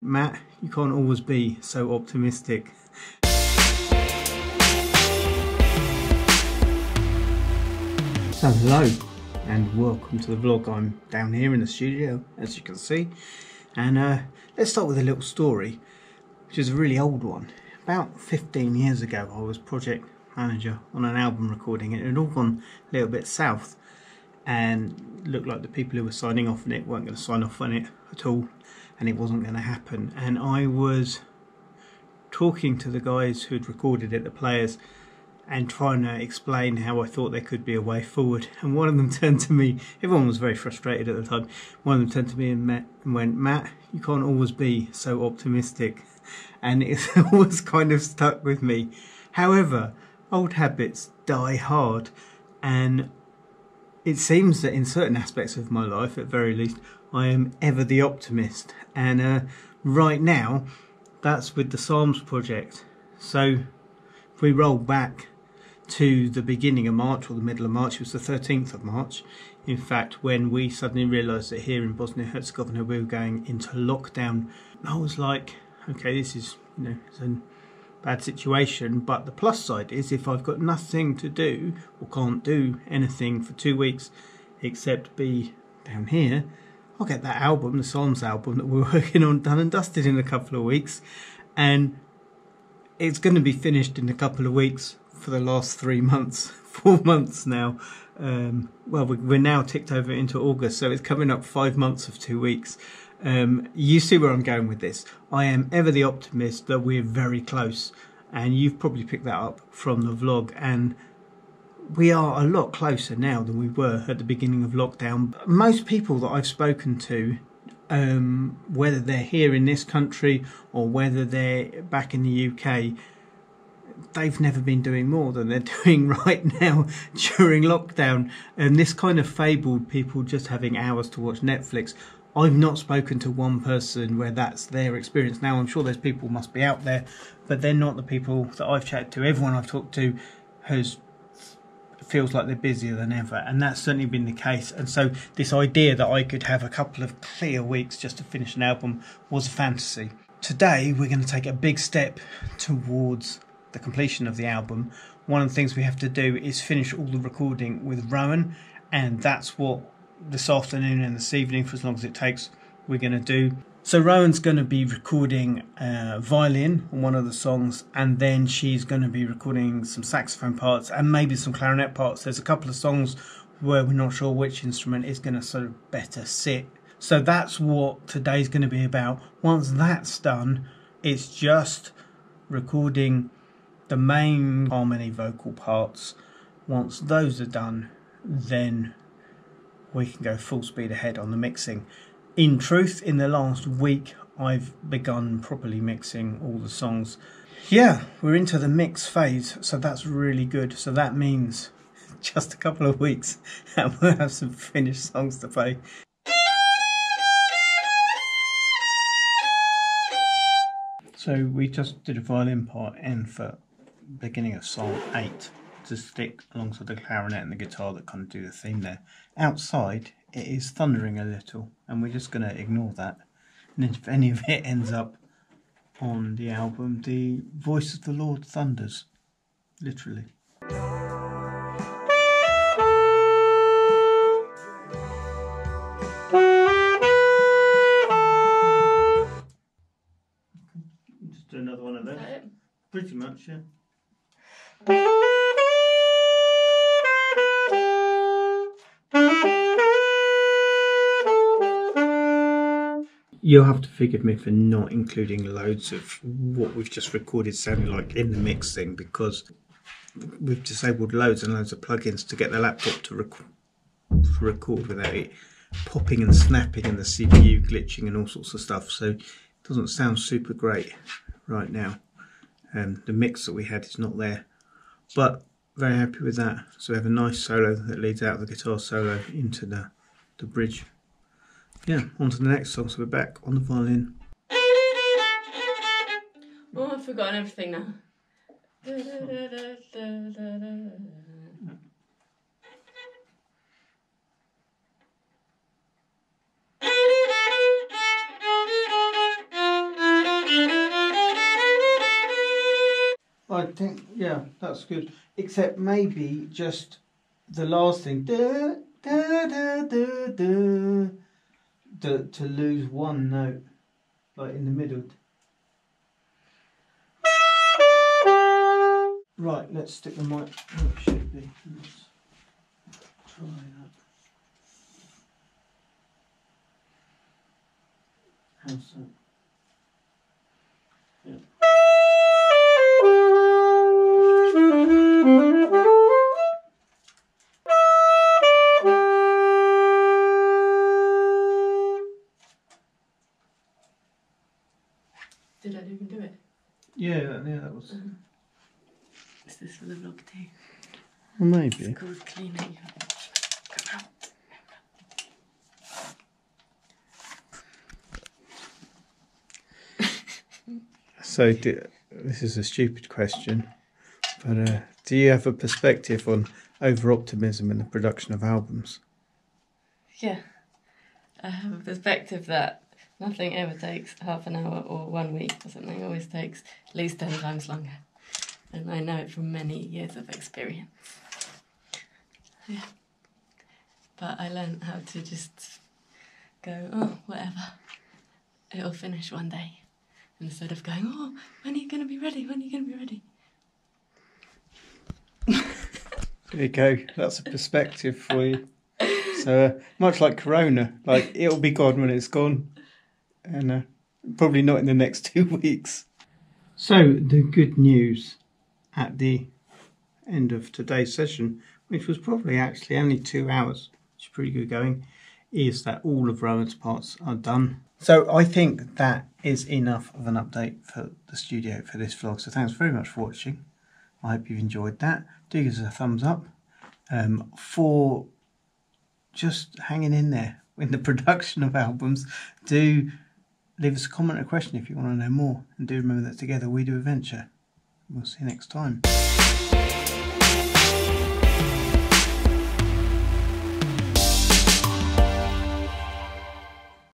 Matt, you can't always be so optimistic. So hello and welcome to the vlog. I'm down here in the studio, as you can see, and let's start with a little story, which is a really old one. About 15 years ago I was project manager on an album recording, and it had all gone a little bit south and looked like the people who were signing off on it weren't going to sign off on it at all, and it wasn't going to happen. And I was talking to the guys who had recorded it, the players, and trying to explain how I thought there could be a way forward. And one of them turned to me, everyone was very frustrated at the time, one of them turned to me and went, Matt, you can't always be so optimistic. And it always kind of stuck with me. However, old habits die hard, and it seems that in certain aspects of my life, at very least, I am ever the optimist. And right now, that's with the Psalms project. So if we roll back to the beginning of March, or the middle of March, it was the 13th of March, in fact, when we suddenly realised that here in Bosnia and Herzegovina we were going into lockdown. I was like, okay, this is, it's a bad situation, but the plus side is if I've got nothing to do or can't do anything for 2 weeks except be down here, I'll get that album, the Psalms album that we're working on, done and dusted in a couple of weeks, and it's going to be finished in a couple of weeks for the last 3 months, 4 months now. Well, we're now ticked over into August, so it's coming up 5 months of 2 weeks. You see where I'm going with this. I am ever the optimist that we're very close, and you've probably picked that up from the vlog, and we are a lot closer now than we were at the beginning of lockdown. Most people that I've spoken to, whether they're here in this country or whether they're back in the UK, they've never been doing more than they're doing right now during lockdown. And this kind of fabled people just having hours to watch Netflix. I've not spoken to one person where that's their experience. Now, I'm sure there's people must be out there, but they're not the people that I've chatted to. Everyone I've talked to feels like they're busier than ever, and that's certainly been the case. And so this idea that I could have a couple of clear weeks just to finish an album was a fantasy. Today we're going to take a big step towards the completion of the album. One of the things we have to do is finish all the recording with Rowan, and that's what this afternoon and this evening, for as long as it takes, we're going to do. So Rowan's going to be recording violin on one of the songs, and then she's going to be recording some saxophone parts and maybe some clarinet parts. There's a couple of songs where we're not sure which instrument is going to sort of better sit. So that's what today's going to be about. Once that's done, it's just recording the main harmony vocal parts. Once those are done, then we can go full speed ahead on the mixing. In truth, in the last week, I've begun properly mixing all the songs. Yeah, we're into the mix phase, so that's really good. So that means just a couple of weeks and we'll have some finished songs to play. So we just did a violin part in for beginning of song 8 to stick alongside the clarinet and the guitar that kind of do the theme there. Outside it is thundering a little, and we're just going to ignore that. And if any of it ends up on the album, the voice of the Lord thunders, literally. Just do another one of those. Pretty much, yeah. You'll have to forgive me for not including loads of what we've just recorded sounding like in the mixing, because we've disabled loads and loads of plugins to get the laptop to record without it popping and snapping and the CPU glitching and all sorts of stuff. So it doesn't sound super great right now. The mix that we had is not there, but very happy with that. So we have a nice solo that leads out of the guitar solo into the bridge. Yeah, on to the next song. So we're back on the violin. Oh, I've forgotten everything now. I think, yeah, that's good. Except maybe just the last thing, da, da, da, da, da, to lose one note, like in the middle. Right, let's stick the mic. Oh, it should be. Let's try that. How's that? Yeah. Did I even do it? Yeah, that was. Is this for the vlog too? Well, maybe. It's called cleaning. Come out. So, this is a stupid question, but do you have a perspective on over-optimism in the production of albums? Yeah. I have a perspective that nothing ever takes half an hour or 1 week or something. It always takes at least 10 times longer. And I know it from many years of experience. Yeah. But I learned how to just go, oh, whatever. It'll finish one day. Instead of going, oh, when are you going to be ready? When are you going to be ready? There you go. That's a perspective for you. So much like Corona, like it'll be gone when it's gone, and probably not in the next 2 weeks. So the good news at the end of today's session, which was probably actually only 2 hours, which is pretty good going, is that all of Rowan's parts are done. So I think that is enough of an update for the studio for this vlog. So thanks very much for watching. I hope you've enjoyed that. Do give us a thumbs up for just hanging in there in the production of albums. Do leave us a comment or a question if you want to know more. And do remember that together we do adventure. We'll see you next time.